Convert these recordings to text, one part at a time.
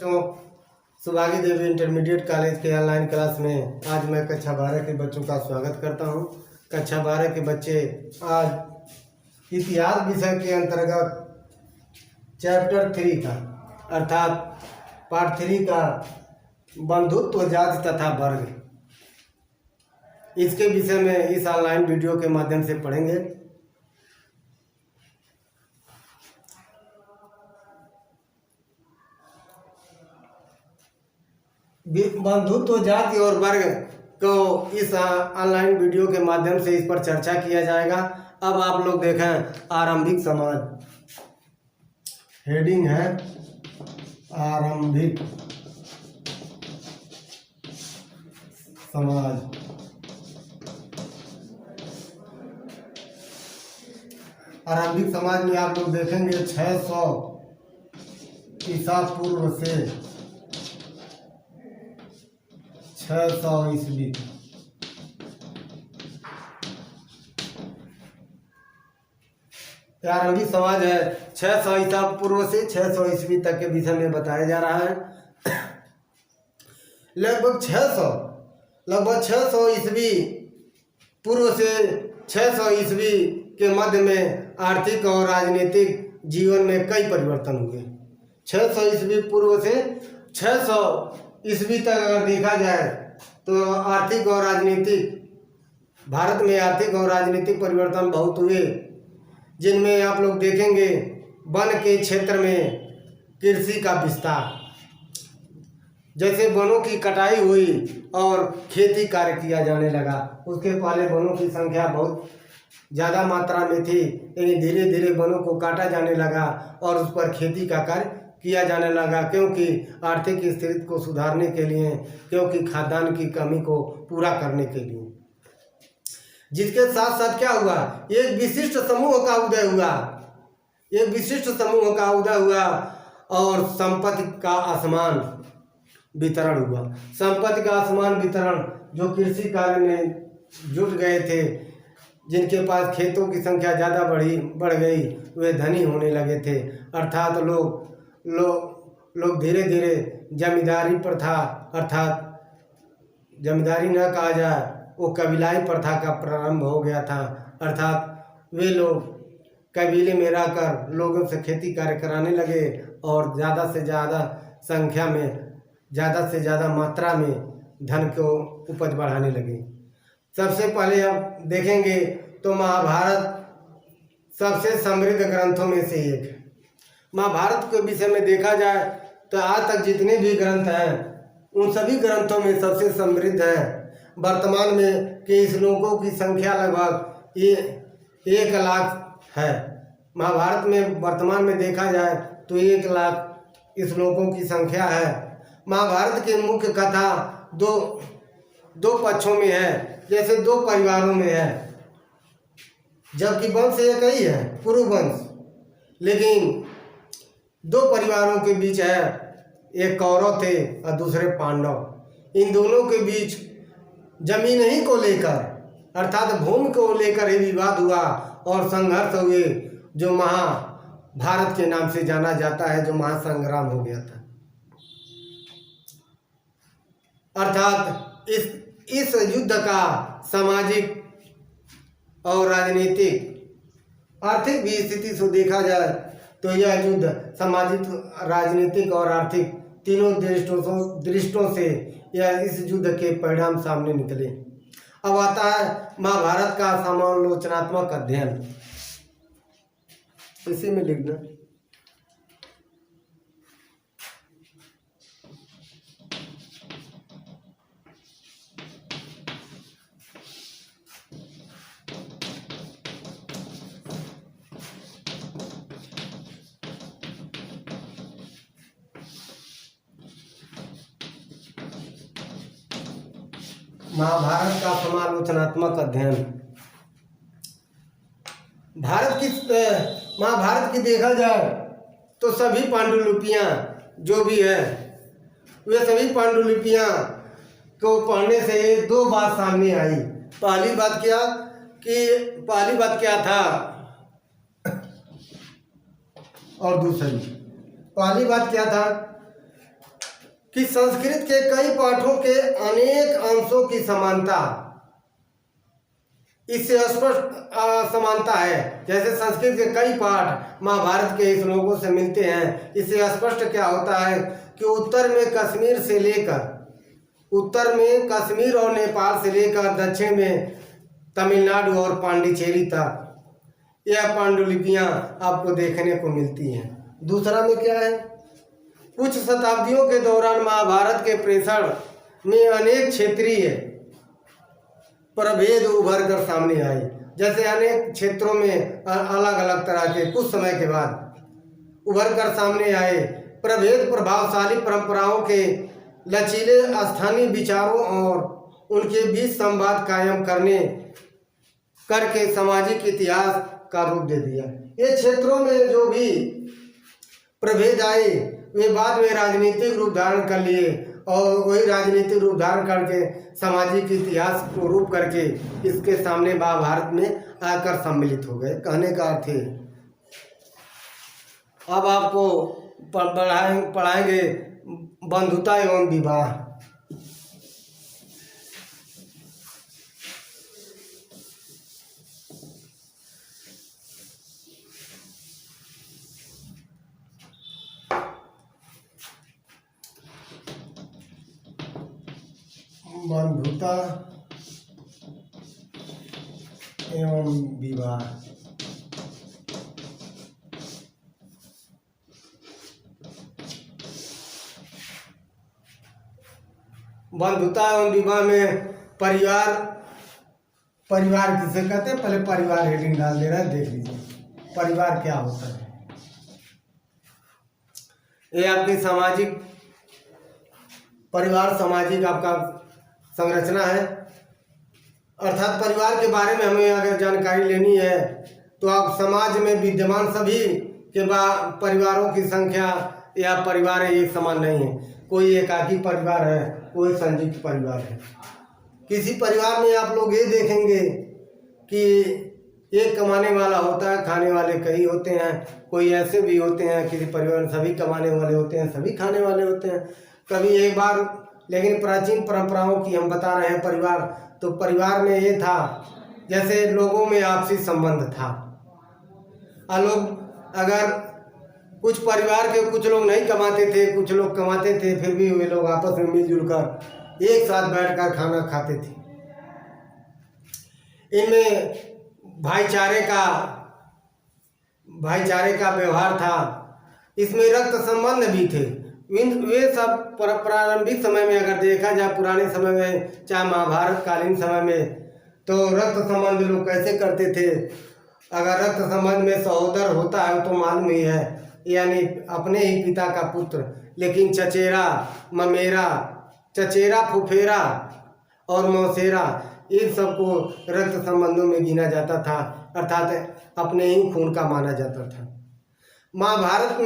बच्चों, सुभागी देवी intermediate college के online class में आज मैं कक्षा 12 के बच्चों का स्वागत करता हूं। कक्षा 12 के बच्चे आज इतिहास विषय के अंतर्गत चैप्टर 3 का अर्थात पार्ट 3 का बंधुत्व जाति तथा वर्ग, इसके विषय में इस ऑनलाइन वीडियो के माध्यम से पढ़ेंगे। बंधुत्व जाति और वर्ग को इस ऑनलाइन वीडियो के माध्यम से इस पर चर्चा किया जाएगा। अब आप लोग देखें, आरंभिक समाज, हेडिंग है आरंभिक समाज। आरंभिक समाज में आप लोग देखेंगे 600 ईसा पूर्व से 600 ईस्वी आरंभिक समाज है। 600 ईसा पूर्व से 600 ईस्वी तक के विषय में बताया जा रहा है। लगभग 600 ईस्वी पूर्व से 600 ईस्वी के मध्य में आर्थिक और राजनीतिक जीवन में कई परिवर्तन हुए। 600 ईस्वी पूर्व से 600 ईस्वी तक अगर देखा जाए तो आर्थिक और राजनीतिक भारत में आर्थिक और राजनीतिक परिवर्तन बहुत हुए, जिनमें आप लोग देखेंगे वन के क्षेत्र में कृषि का विस्तार, जैसे वनों की कटाई हुई और खेती कार्य किया जाने लगा। उसके पहले वनों की संख्या बहुत ज़्यादा मात्रा में थी, लेकिन धीरे धीरे वनों को काटा जाने लगा और उस पर खेती का कार्य किया जाने लगा, क्योंकि आर्थिक स्थिति को सुधारने के लिए, क्योंकि खाद्यान्न की कमी को पूरा करने के लिए। जिसके साथ साथ क्या हुआ, एक विशिष्ट समूह का उदय हुआ और संपत्ति का असमान वितरण हुआ। संपत्ति का असमान वितरण, जो कृषि कार्य में जुट गए थे, जिनके पास खेतों की संख्या ज़्यादा बढ़ गई, वे धनी होने लगे थे। अर्थात लोग धीरे धीरे जमींदारी प्रथा, अर्थात जमींदारी न कहा जाए, वो कबीलाई प्रथा का प्रारंभ हो गया था। अर्थात वे लोग कबीले में रहकर लोगों से खेती कार्य कराने लगे और ज़्यादा से ज़्यादा संख्या में, ज़्यादा से ज़्यादा मात्रा में धन को उपज बढ़ाने लगे। सबसे पहले आप देखेंगे तो महाभारत सबसे समृद्ध ग्रंथों में से एक है। महाभारत के विषय में देखा जाए तो आज तक जितने भी ग्रंथ हैं, उन सभी ग्रंथों में सबसे समृद्ध है। वर्तमान में के श्लोकों की संख्या लगभग 1 लाख है। महाभारत में वर्तमान में देखा जाए तो 1 लाख श्लोकों की संख्या है। महाभारत की मुख्य कथा दो पक्षों में है, जैसे 2 परिवारों में है, जबकि वंश एक ही है, कुरुवंश, लेकिन 2 परिवारों के बीच है। एक कौरव थे और दूसरे पांडव। इन दोनों के बीच जमीन ही को लेकर, अर्थात भूमि को लेकर ही विवाद हुआ और संघर्ष हुए, जो महाभारत के नाम से जाना जाता है, जो महासंग्राम हो गया था। अर्थात इस युद्ध का सामाजिक और राजनीतिक, आर्थिक भी स्थिति से देखा जाए तो यह युद्ध सामाजिक, राजनीतिक और आर्थिक तीनों दृष्टों से इस युद्ध के परिणाम सामने निकले। अब आता है महाभारत का समालोचनात्मक अध्ययन। इसी में लिखना। महाभारत का समालोचनात्मक अध्ययन। महाभारत की देखा जाए तो सभी पांडुलिपियाँ जो भी है, वे सभी पांडुलिपियाँ को पढ़ने से 2 बात सामने आई। पहली बात क्या था और दूसरी, पहली बात क्या था कि संस्कृत के कई पाठों के अनेक अंशों की समानता इससे स्पष्ट समानता है। जैसे संस्कृत के कई पाठ महाभारत के श्लोकों से मिलते हैं। इससे स्पष्ट क्या होता है कि उत्तर में कश्मीर और नेपाल से लेकर दक्षिण में तमिलनाडु और पांडिचेरी तक यह पांडुलिपियां आपको देखने को मिलती हैं। दूसरा में क्या है, कुछ शताब्दियों के दौरान महाभारत के प्रेषण में अनेक क्षेत्रीय प्रभेद उभर कर सामने आए। जैसे अनेक क्षेत्रों में अलग अलग तरह के कुछ समय के बाद उभर कर सामने आए प्रभेद प्रभावशाली परंपराओं के लचीले स्थानीय विचारों और उनके बीच संवाद कायम करके सामाजिक इतिहास का रूप दे दिया। ये क्षेत्रों में जो भी प्रभेद आए वे बाद में राजनीतिक रूप धारण कर लिए और वही राजनीतिक रूप धारण करके सामाजिक इतिहास को रूप करके इसके सामने महाभारत में आकर सम्मिलित हो गए। कहने का अर्थ है, अब आपको पढ़ाएंगे बंधुता एवं विवाह। बंधुता एवं विवाह। बंधुता एवं विवाह में परिवार किसे कहते हैं, पहले परिवार हेडिंग डाल दे रहा है, देख लीजिए परिवार क्या होता है। ये आपकी परिवार सामाजिक आपका संरचना है। अर्थात परिवार के बारे में हमें अगर जानकारी लेनी है तो आप समाज में विद्यमान सभी के परिवारों की संख्या या परिवार एक समान नहीं है। कोई एकाकी परिवार है, कोई संयुक्त परिवार है। किसी परिवार में आप लोग ये देखेंगे कि एक कमाने वाला होता है, खाने वाले कई होते हैं। कोई ऐसे भी होते हैं किसी परिवार में सभी कमाने वाले होते हैं, सभी खाने वाले होते हैं। कभी एक बार, लेकिन प्राचीन परंपराओं की हम बता रहे हैं परिवार, तो परिवार में ये था जैसे लोगों में आपसी संबंध था। लोग अगर कुछ परिवार के कुछ लोग नहीं कमाते थे, कुछ लोग कमाते थे, फिर भी वे लोग आपस में मिलजुल कर एक साथ बैठकर खाना खाते थे। इनमें भाईचारे का व्यवहार था। इसमें रक्त संबंध भी थे। वे सब प्रारंभिक समय में अगर देखा जाए, पुराने समय में, चाहे महाभारत कालीन समय में, तो रक्त संबंध लोग कैसे करते थे। अगर रक्त संबंध में सहोदर होता है तो मालूम ही है, यानी अपने ही पिता का पुत्र। लेकिन चचेरा, ममेरा, चचेरा, फुफेरा और मौसेरा, इन सबको रक्त संबंधों में गिना जाता था, अर्थात अपने ही खून का माना जाता था। महाभारत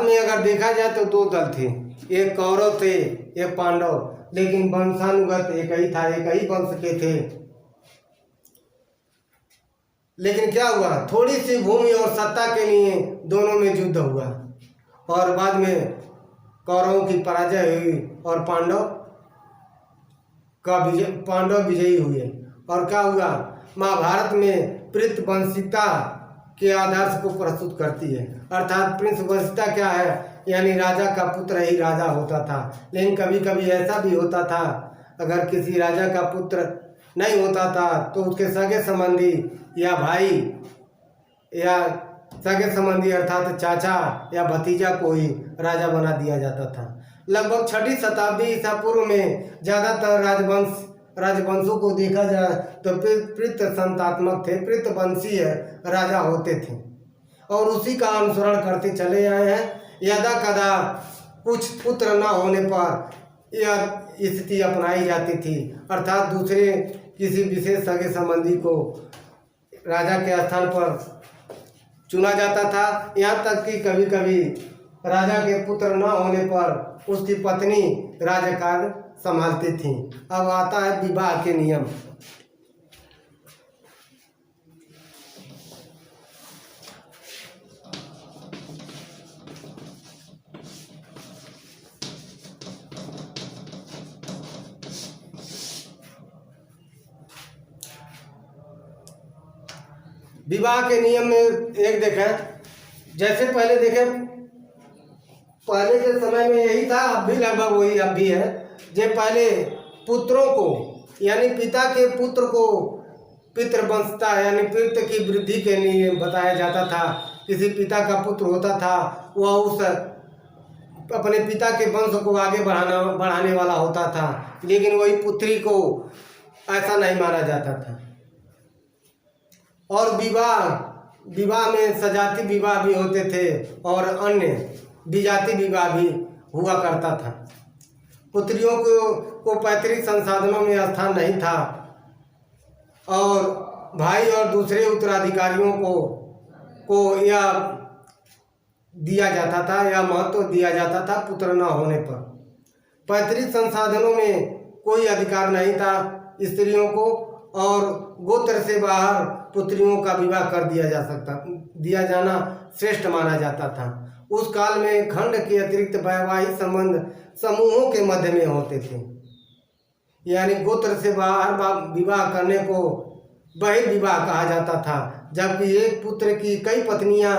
में अगर देखा जाए तो दो दल थे, एक कौरव थे, एक पांडव। लेकिन वंशानुगत एक ही था, एक ही वंश के थे। लेकिन क्या हुआ, थोड़ी सी भूमि और सत्ता के लिए दोनों में युद्ध हुआ और बाद में कौरवों की पराजय हुई और पांडव विजयी हुए। और क्या हुआ, महाभारत में प्रीतवंशिता के आदर्श को प्रस्तुत करती है। अर्थात प्रीतवंशिता क्या है, यानी राजा का पुत्र ही राजा होता था। लेकिन कभी कभी ऐसा भी होता था, अगर किसी राजा का पुत्र नहीं होता था तो उसके सगे संबंधी या भाई या सगे संबंधी अर्थात चाचा या भतीजा को ही राजा बना दिया जाता था। लगभग 6वीं शताब्दी ईसा पूर्व में ज़्यादातर राजवंशों को देखा जाए तो प्रीत संतात्मक थे, प्रीतवंशीय राजा होते थे और उसी का अनुसरण करते चले आए हैं। यदा कदा कुछ पुत्र न होने पर यह स्थिति अपनाई जाती थी, अर्थात दूसरे किसी विशेष सगे संबंधी को राजा के स्थान पर चुना जाता था। यहाँ तक कि कभी कभी राजा के पुत्र न होने पर उसकी पत्नी राज्यकाल संभालती थी। अब आता है विवाह के नियम। विवाह के नियम में एक देखें, जैसे पहले देखें, पहले के समय में यही था, अब भी लगभग वही अब भी है। जब पहले पुत्रों को यानी पिता के पुत्र को पितृवंशता यानी पितृ की वृद्धि के लिए बताया जाता था। किसी पिता का पुत्र होता था, वह उस अपने पिता के वंश को आगे बढ़ाने वाला होता था, लेकिन वही पुत्री को ऐसा नहीं माना जाता था। और विवाह में सजाती विवाह भी होते थे और अन्य विजाति विवाह भी हुआ करता था। पुत्रियों को पैतृक संसाधनों में स्थान नहीं था और भाई और दूसरे उत्तराधिकारियों को यह दिया जाता था या महत्व दिया जाता था पुत्र न होने पर। पैतृक संसाधनों में कोई अधिकार नहीं था स्त्रियों को और गोत्र से बाहर पुत्रियों का विवाह कर दिया जाना श्रेष्ठ माना जाता था। उस काल में खंड के अतिरिक्त वैवाहिक संबंध समूहों के मध्य में होते थे, यानी गोत्र से बाहर विवाह करने को बहिर्विवाह कहा जाता था। जबकि एक पुत्र की कई पत्नियां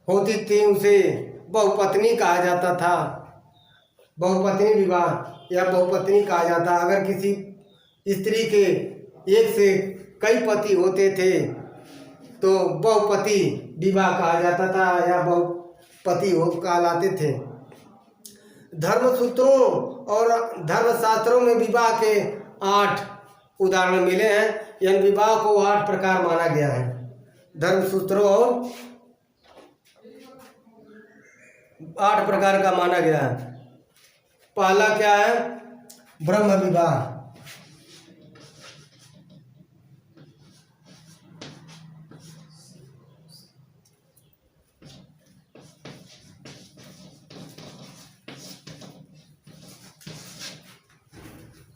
होती थी उसे बहुपत्नी कहा जाता था। बहुपत्नी विवाह या बहुपत्नी कहा जाता। अगर किसी स्त्री के एक से कई पति होते थे तो बहुपति विवाह कहा जाता था या बहुपति कहलाते थे। धर्मसूत्रों और धर्मशास्त्रों में विवाह के 8 उदाहरण मिले हैं, यानी विवाह को 8 प्रकार माना गया है धर्मसूत्रों और 8 प्रकार का माना गया है। पहला क्या है? ब्रह्म विवाह।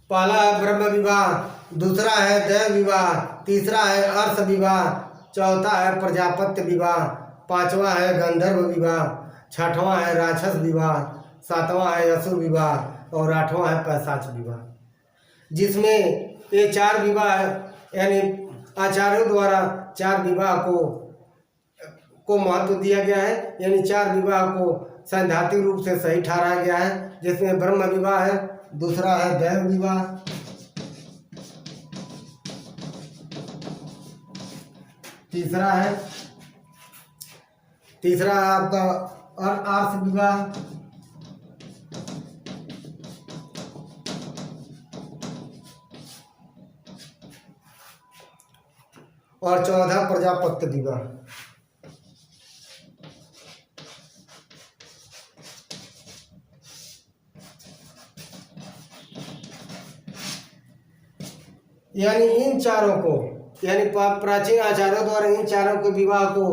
पहला है ब्रह्म विवाह, दूसरा है दैव विवाह, तीसरा है अर्थ विवाह, चौथा है प्रजापत्य विवाह, पांचवा है गंधर्व विवाह, छठवां है राक्षस विवाह, सातवां है असुर विवाह और 8वां है पैशाच विवाह। जिसमें ये 4 विवाह यानी आचार्यों द्वारा 4 विवाह को महत्व दिया गया है, यानी 4 विवाह को सैद्धांतिक रूप से सही ठहराया गया है। जिसमें ब्रह्म विवाह है, दूसरा है दैव विवाह, तीसरा है आपका अर्थ विवाह, और चौथा प्रजापत्य विवाह। यानी इन चारों को यानी प्राचीन आचार्यों द्वारा इन चारों के विवाह को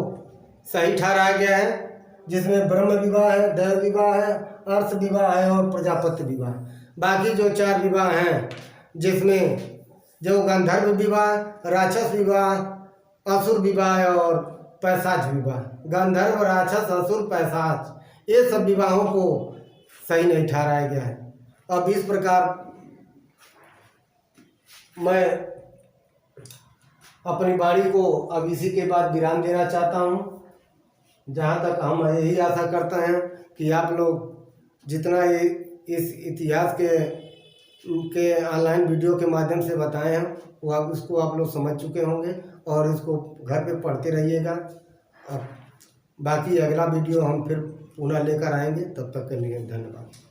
सही ठहराया गया है। जिसमें ब्रह्म विवाह है, दैव विवाह है, अर्थ विवाह है और प्रजापत्य विवाह। बाकी जो 4 विवाह हैं, जिसमें जो गंधर्व विवाह, राक्षस विवाह, असुर विवाह और पैशाच विवाह। गंधर्व, राक्षस, असुर, पैशाच ये सब विवाहों को सही नहीं ठहराया गया है। अब इस प्रकार मैं अपनी वाणी को अब इसी के बाद विराम देना चाहता हूँ। जहाँ तक हम यही आशा करते हैं कि आप लोग जितना ये इस इतिहास के ऑनलाइन वीडियो के माध्यम से बताए हैं वो उसको आप लोग समझ चुके होंगे और इसको घर पे पढ़ते रहिएगा। अब बाकी अगला वीडियो हम फिर पुनः लेकर आएंगे। तब तक के लिए धन्यवाद।